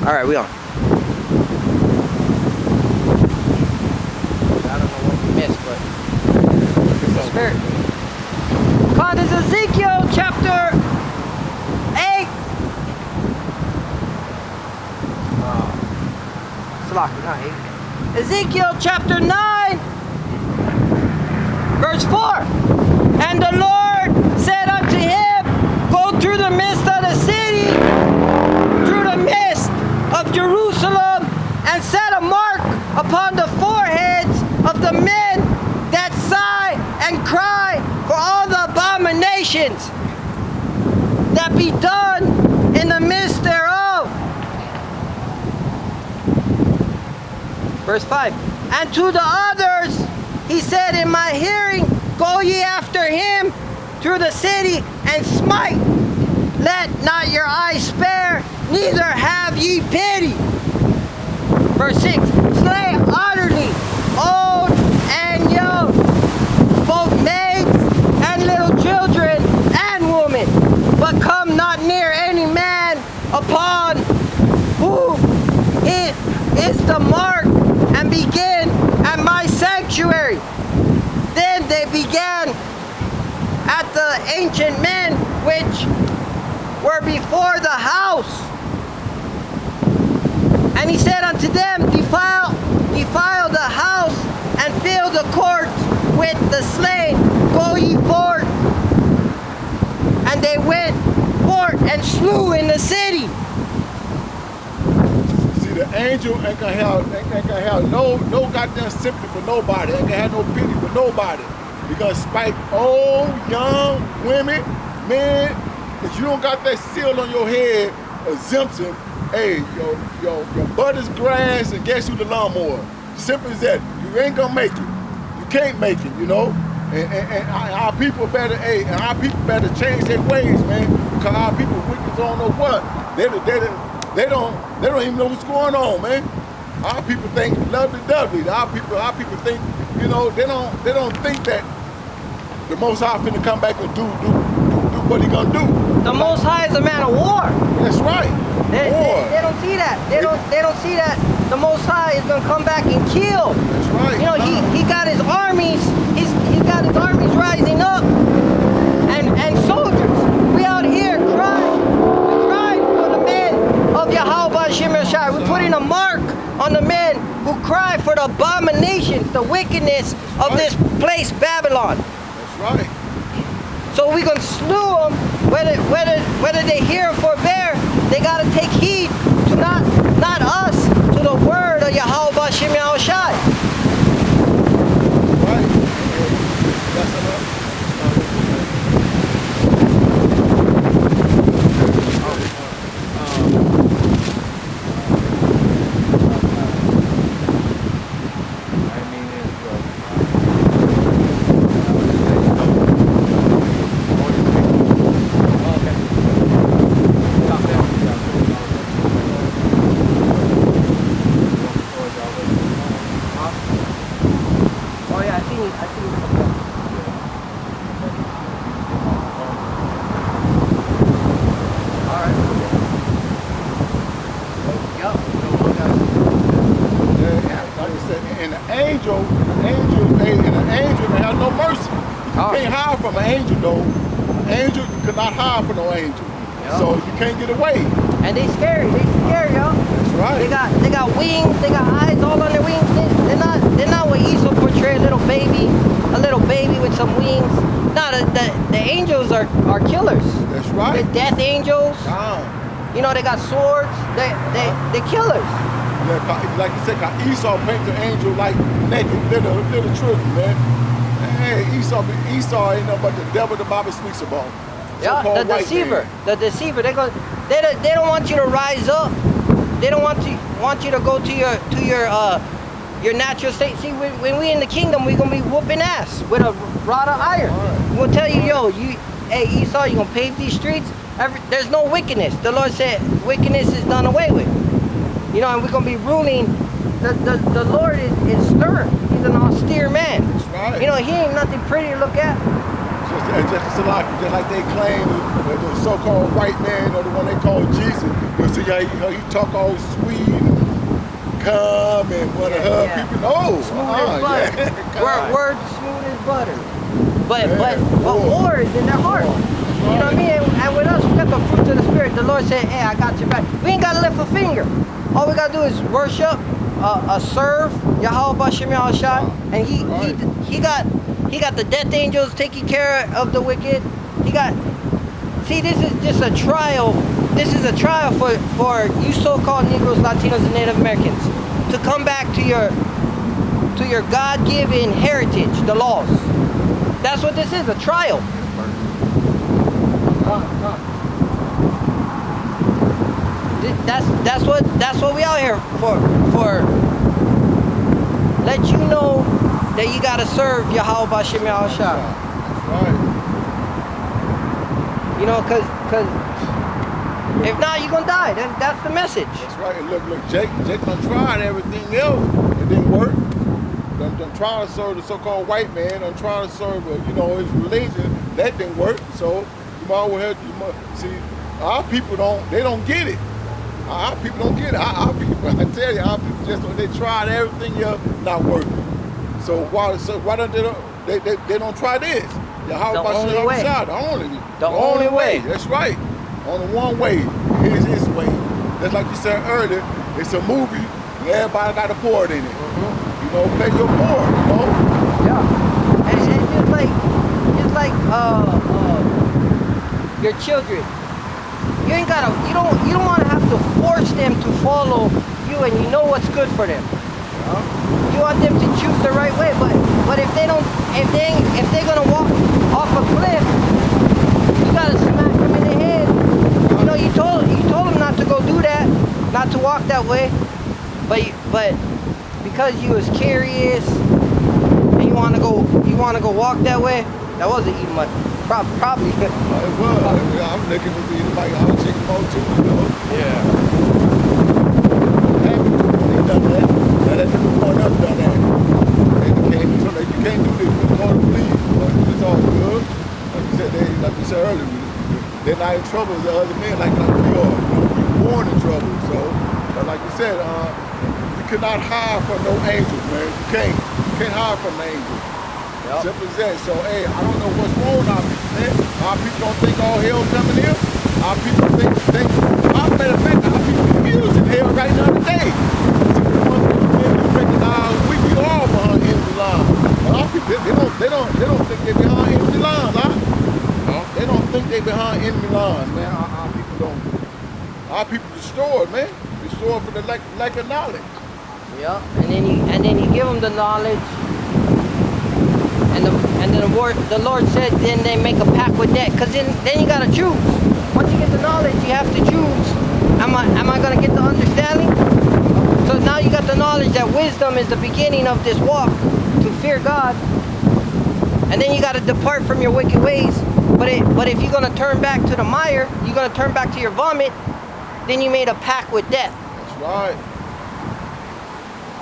All right, we on. I don't know what we missed, but it's the spirit. God is Ezekiel chapter 8. Salaki, not 8. Ezekiel chapter 9, verse 4. And the Lord said unto him, go through the midst of the city, through the midst of Jerusalem, and set a mark upon the foreheads of the men that sigh and cry for all the abominations that be done in the midst thereof. Verse 5. And to the others he said in my hearing, go ye after him through the city and smite. Let not your eyes spare, neither have ye pity. Verse 6. Slay utterly old and young, both maids and little children and women, but come not near any man upon whom it is the mark, and begin at my sanctuary. Then they began at the ancient men which were before the house. And he said unto them, defile the house and fill the courts with the slain. Go ye forth. And they went forth and slew in the city. See, the angel ain't gonna have no goddamn sympathy for nobody. Ain't gonna have no pity for nobody. Because spite old, young, women, men, if you don't got that seal on your head, exemption, hey, your butt is grass, and guess who the lawnmower? Simple as that. You ain't gonna make it. You can't make it, you know. And our people better, change their ways, man. Because our people wicked don't know what. They don't even know what's going on, man. Our people think lovey-dovey. Our people think, you know, they don't think that the Most High finna come back and do what he gonna do. The Most High is a man of war. That's right. They don't see that. They don't see that the Most High is gonna come back and kill. That's right. You know, he got his armies. He got his armies rising up, and soldiers. We out here crying. We crying for the men of Yahweh Shem Yashai. We're putting a mark on the men who cry for the abominations, the wickedness of this place, Babylon. That's right. So we're gonna slew them, whether they hear or forbear. They gotta take heed to not us, to the word of Yahweh Shem Yahushai. Right. That's enough. And they scary, y'all. That's right. They got wings, they got eyes all on their wings. They're not what Esau portrayed, a little baby with some wings. No, the angels are killers. That's right. The death angels. You know, they got swords. They killers. Yeah, like you said, Esau painted the angel like naked little children, man. Hey, Esau ain't nothing but the devil the Bible speaks about. Yeah, the deceiver. The deceiver. They don't want you to rise up. They don't want you to go to your natural state. See, when we in the kingdom, we're gonna be whooping ass with a rod of iron. We'll tell you, hey Esau, you gonna pave these streets. There's no wickedness. The Lord said wickedness is done away with. You know, and we're gonna be ruling. The Lord is stern. He's an austere man. That's right. You know, he ain't nothing pretty to look at. Just just like they claim the so-called white man or the one they call Jesus. You see how he talk all sweet, come and want to hug people. No, Smooth as butter. Yeah. Word smooth as butter. But Yeah, war is in their heart. You know what I mean? And with us, we got the fruits of the Spirit. The Lord said, hey, I got your back. We ain't got to lift a finger. All we got to do is worship, serve Yahweh Bashem Yahushua. And he got the death angels taking care of the wicked. See, this is just a trial. This is a trial for you so-called Negroes, Latinos, and Native Americans to come back to your God-given heritage, the laws. That's what this is, a trial. That's what we out here for. Let you know that you gotta serve Yahweh Bashem Yahushua. That's right. You know, cause if not, you're gonna die. That's the message. That's right. And look, Jake done tried everything else. It didn't work. Done trying to serve the so-called white man. Done trying to serve, his religion. That didn't work. So you might well see. Our people don't get it. Our people don't get it. Our people, I tell you, our people they tried everything else, not working. So why don't they don't try this? The only way. The only way. That's right. Only one way is his way. Just like you said earlier, it's a movie and everybody got a part in it. Mm-hmm. You know, play your part, Yeah. And just like your children. You don't want to have to force them to follow you, and you know what's good for them. You want them to choose the right way, but if they're gonna walk off a cliff, you gotta smack them in the head. You know, you told them not to go do that, not to walk that way, but because you was curious and you wanna go walk that way, that wasn't even much. Probably. It was. I'm looking to see anybody out chicken boat too, you know. Yeah. They done that. Now that everyone else done that. You can't do this. You call the police. But it's all good. Like you said earlier, they're not in trouble as the other men like we are. You know, we're born in trouble. So, but like you said, you cannot hide from no angels, man. You can't hide from the angels. Yep. Simple as that. So, hey, I don't know what's wrong with our people, man. Our people don't think all hell's coming here. Our people think matter of fact, our people is in hell right now today. So the one thing we recognize, we all behind enemy lines. But our people, they don't think they're behind enemy lines, huh? They don't think they're behind enemy lines, man. Our people don't. Our people destroyed, man. Destroyed for the lack of knowledge. Yeah, and then you give them the knowledge. And the Lord said, then they make a pact with that, because then you gotta choose. Once you get the knowledge, you have to choose. Am I gonna get the understanding? So now you got the knowledge that wisdom is the beginning of this walk to fear God, and then you gotta depart from your wicked ways. But if you're gonna turn back to the mire, you're gonna turn back to your vomit, then you made a pact with death. That's right.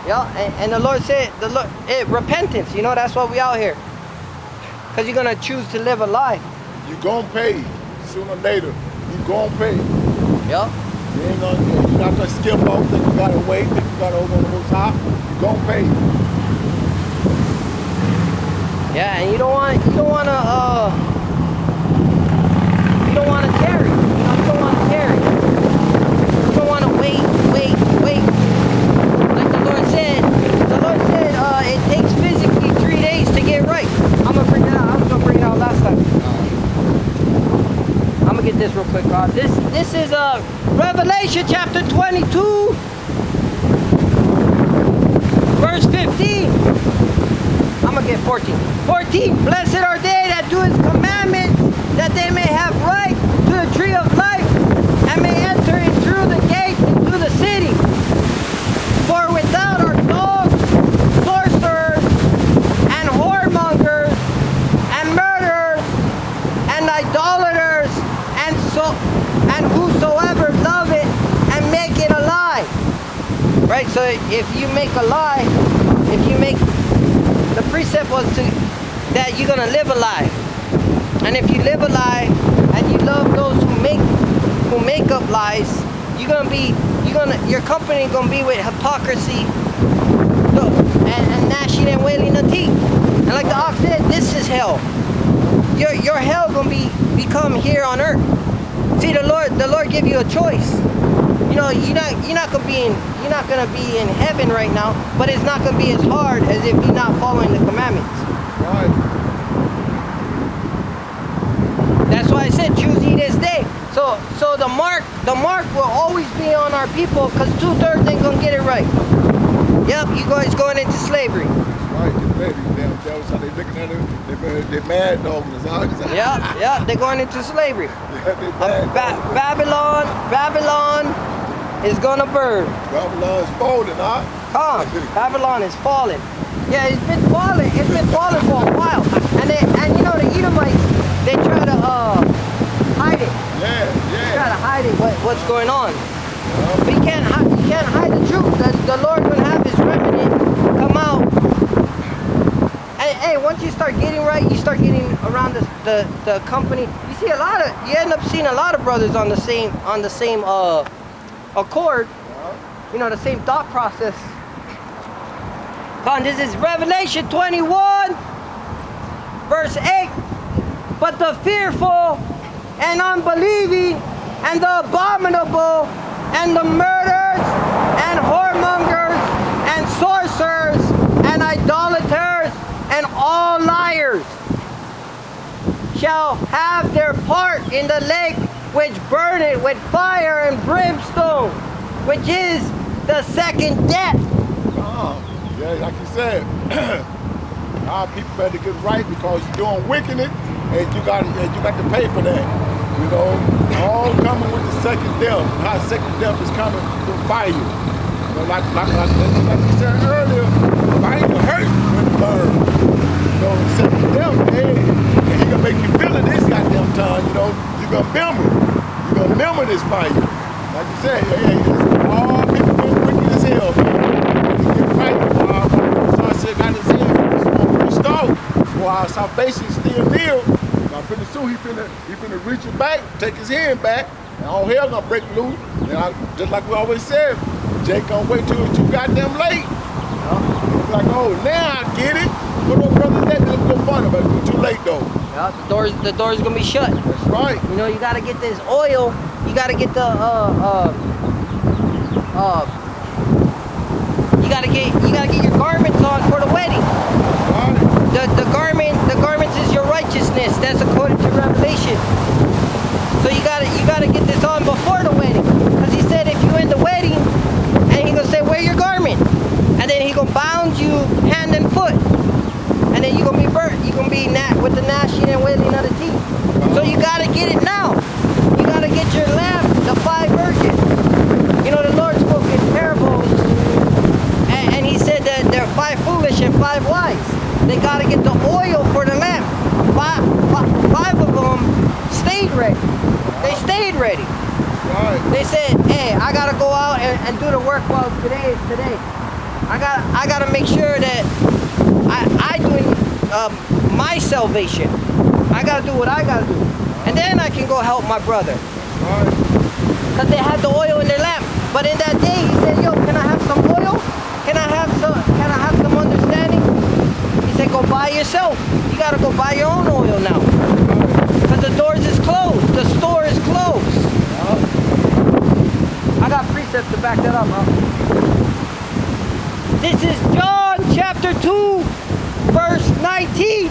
Yeah, and the Lord said, repentance, you know, that's why we out here. Because you're going to choose to live a lie. You're going to pay sooner or later. You're going to pay. Yeah. You're not going to skip off, think you got to wait, think you got to hold on the most high. You're going to pay. Yeah, and you don't want to tarry. You don't want to tarry. You don't want to wait. Like the Lord said, it takes physically 3 days to get right. I'm going to bring it out. I was going to bring it out last time. I'm going to get this real quick, God. This is Revelation chapter 22, verse 15. I'm going to get 14. 14, blessed are they that do his commandments, that they may have right to the tree of life, and may enter in through the gate into the city. For without are dogs, sorcerers, and whoremongers, and murderers, and idolaters, and whosoever love it and make it a lie. Right? So if you make a lie, the precept was that you're gonna live a lie. And if you live a lie and you love those who make up lies, your company gonna be with hypocrisy and gnashing and wailing of teeth. And like the ox said, this is hell. Your hell gonna become here on earth. See, the Lord give you a choice. You know, you're not gonna be in heaven right now, but it's not gonna be as hard as if you're not following the commandments. Right. That's why I said choose ye this day. So the mark will always be on our people, because 2/3 ain't gonna get it right. Yep, you guys going into slavery. Right, baby. Damn devils, how they looking at it. They're mad dogs. Yeah, they're going into slavery. Babylon is gonna burn. Babylon's folding, huh? Babylon is falling. Yeah, it's been falling. It's been falling for a while. And you know the Edomites, they try to hide it. Yeah. They try to hide it. What's going on? But you can't hide the truth. The Lord will have His remnant come out. Hey, once you start getting right, you start getting around the company. You see you end up seeing a lot of brothers on the same accord. You know, the same thought process. Come on, this is Revelation 21, verse 8. But the fearful and unbelieving and the abominable and the murderers and whoremongers and sorcerers and idolaters and all liars shall have their part in the lake which burneth with fire and brimstone, which is the second death. Yeah, like you said, our people better get right, because you're doing wickedness and you got to pay for that. You know, all coming with the second death. How second death is coming through fire. You know, like you said earlier, fire will hurt when it burns. You know, the second death, hey, and he gonna make you feel it this goddamn time. You know, you're gonna remember. You're gonna remember this fire. Like you said, hey, all people doing wicked as hell, man. You get right. So I said, God is here. It's gonna restore. So our salvation is still real. Now pretty soon he finna reach it back, take his hand back, and all hell gonna break loose. And just like we always said, Jake gonna wait till it's too goddamn late. Like, oh, now I get it. What those brothers that didn't go fun, but it's too late though. Yeah, the door's gonna be shut. That's right. You know, you gotta get this oil. You gotta get the you gotta get your garments on for the wedding. Right. The garments is your righteousness. That's according to Revelation. So you gotta get this on before the wedding, because he said if you in the wedding, and he gonna say wear your garment, and then he gonna bound you hand and foot, and then you gonna be burnt. You gonna be with the gnashing and wailing of the teeth. So you gotta get it now. You gotta get your lamb, the 5 virgins. You know, the Lord spoke in parables, and he said that there are 5 foolish and 5 wise. They got to get the oil for the lamp. 5 of them stayed ready. They stayed ready. Right. They said, hey, I got to go out and do the work while today is today. I got to make sure that I doing my salvation. I got to do what I got to do. And then I can go help my brother. Right. Because they had the oil in their lamp. But in that day, he said, yo, can I have some oil? Can I have some understanding? He said, go buy yourself. You got to go buy your own oil now. Because the doors is closed. The store is closed. I got precepts to back that up, huh? This is John chapter 2, verse 19.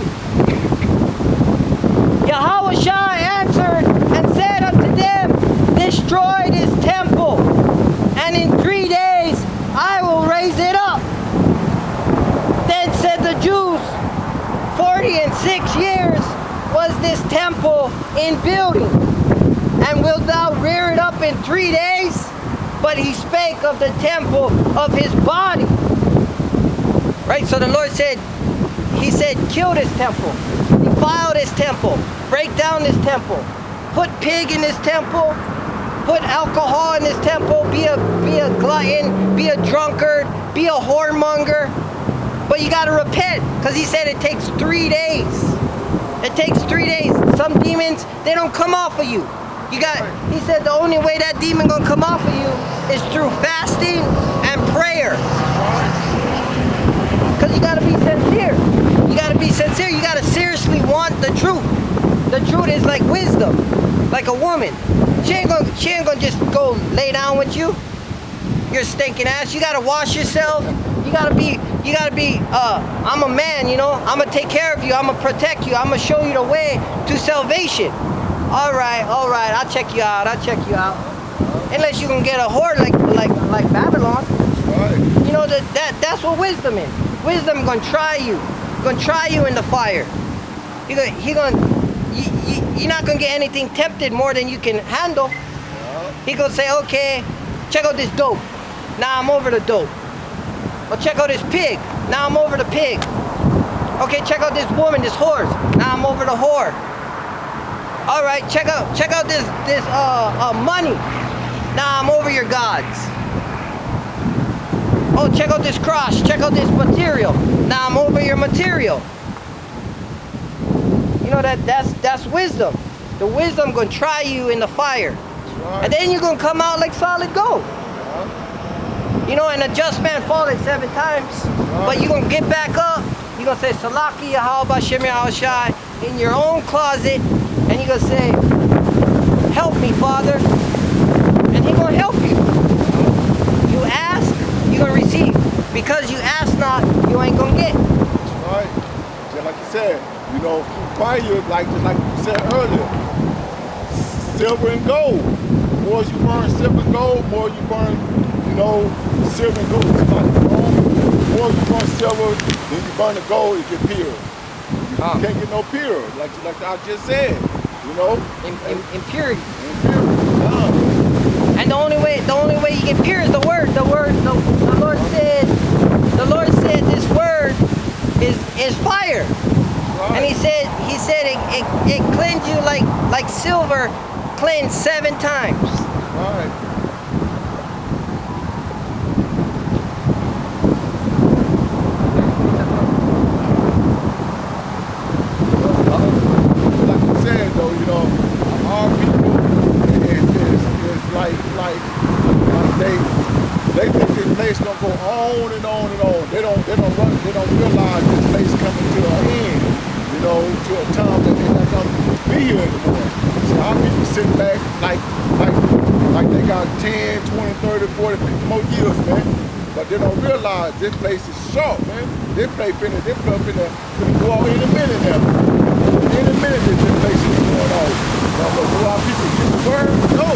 Yahushua answered and said unto them, destroy this temple, and in 3 days I will raise it up. Then said the Jews, 46 years was this temple in building, and wilt thou rear it up in 3 days? But he spake of the temple of his body. Right, so the Lord said, he said, kill this temple, defile this temple, break down this temple, put pig in this temple, put alcohol in this temple, be a glutton, be a drunkard, be a whoremonger. But you got to repent, because he said it takes 3 days. It takes 3 days. Some demons, they don't come off of you. He said the only way that demon gonna come off of you is through fasting and prayer. Because you gotta be sincere. You gotta be sincere. You gotta seriously want the truth. The truth is like wisdom, like a woman. She ain't gonna just go lay down with you. You're stinking ass. You gotta wash yourself. You gotta be, I'm a man, you know. I'm gonna take care of you. I'm gonna protect you. I'm gonna show you the way to salvation. All right, I'll check you out. Unless you can get a whore like Babylon. Right. You know that's what wisdom is. Wisdom gonna try you. Gonna try you in the fire. You're not gonna get anything tempted more than you can handle. He gonna say, okay, check out this dope. Now I'm over the dope. Well, check out this pig. Now I'm over the pig. Okay, check out this woman, this horse. Now I'm over the whore. All right, check out this money. Now I'm over your gods. Oh, check out this cross. Check out this material. Now I'm over your material. You know that's wisdom. The wisdom gonna try you in the fire, Right. and then you're gonna come out like solid gold. You know, and a just man falleth 7 times, but you're gonna get back up. You're gonna say Salaki Yahweh Shem Yahushai in your own closet, and you're gonna say, help me, Father, and He's gonna help you. You ask, you're gonna receive. Because you ask not, you ain't gonna get. Right. Just like you said, you know, fire, like you said earlier, silver and gold. The more you burn silver and gold, more you burn, you know, silver and gold. It's like, you know, the more you burn silver, then you burn the gold, it get pure. You can't get no pure, like I just said, you know. Impurity. Impurity. And the only way you get pure is the word. The Lord said this word is fire. Right. And he said it cleansed you like silver cleansed 7 times. Right. Like you said though, you know, our people is like they think this place gonna go on and on and on. They don't realize this place coming to an end, you know, to a time that they're not gonna be here anymore. So our people sit back like they got 10, 20, 30, 40, 50 more years, man. But they don't realize this place is short, man. This place finna go out in a minute now. In a minute this place is going on. But will our people get the word? No.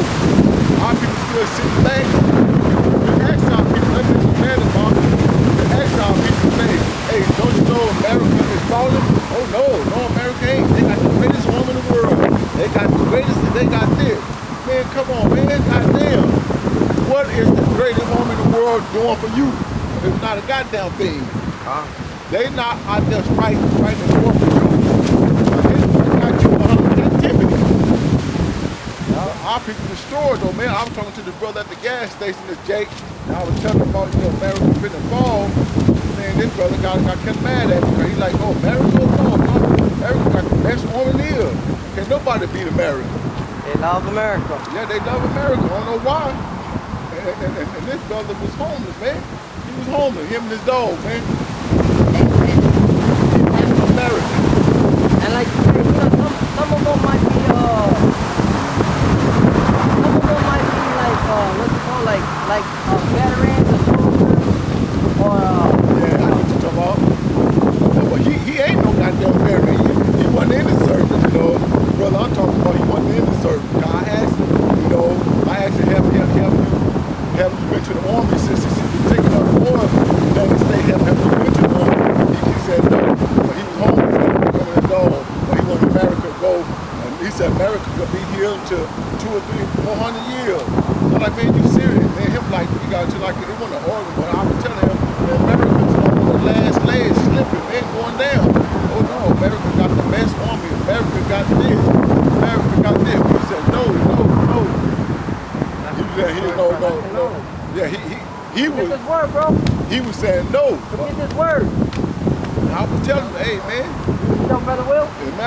Our people still sitting back. We ask our people, let's just mad about it. We ask our people, say, hey, don't you know America is falling? Oh no, America ain't. They got the greatest home in the world. They got the greatest, they got this. Man, come on, man, goddamn. What is the greatest home in the world doing for you? It's not a goddamn thing. They not out there fighting the war for you. They got you under captivity. Our people destroyed though, man. I was talking to the brother at the gas station, this Jake, and I was telling him about, you know, America finna fall. Man, this brother got kind of mad at me. He's like, oh, America, no, America got the best woman here. Can't nobody beat America. They love America. Yeah, they love America. I don't know why. And this brother was homeless, man. He was homeless, him and his dog, man. America. And like you know, some of them might be what's it called, like veterans or soldiers or yeah, I know what you're talking about. But he ain't no goddamn veteran. He wasn't in the service, you know. The brother I'm talking about, he wasn't in the service. I asked him, you know, have you been to the army since you taking up the war? United States have you been to the army? He said no, but he was homeless, him and his dog. But he wanted America to go, and he said America could be here to 200 or 400 years. I'm like, man, you serious? Man, him like, you got to like, he want to argue, but I was telling him, man, America's on the last leg slipping, man, going down. Oh no, America got the best army. America got this. America got this. He said, no. He said, no. Yeah, he was. his word, bro. He was saying no. Forget his word. I was telling him, hey, man. You know, Brother Will? Man,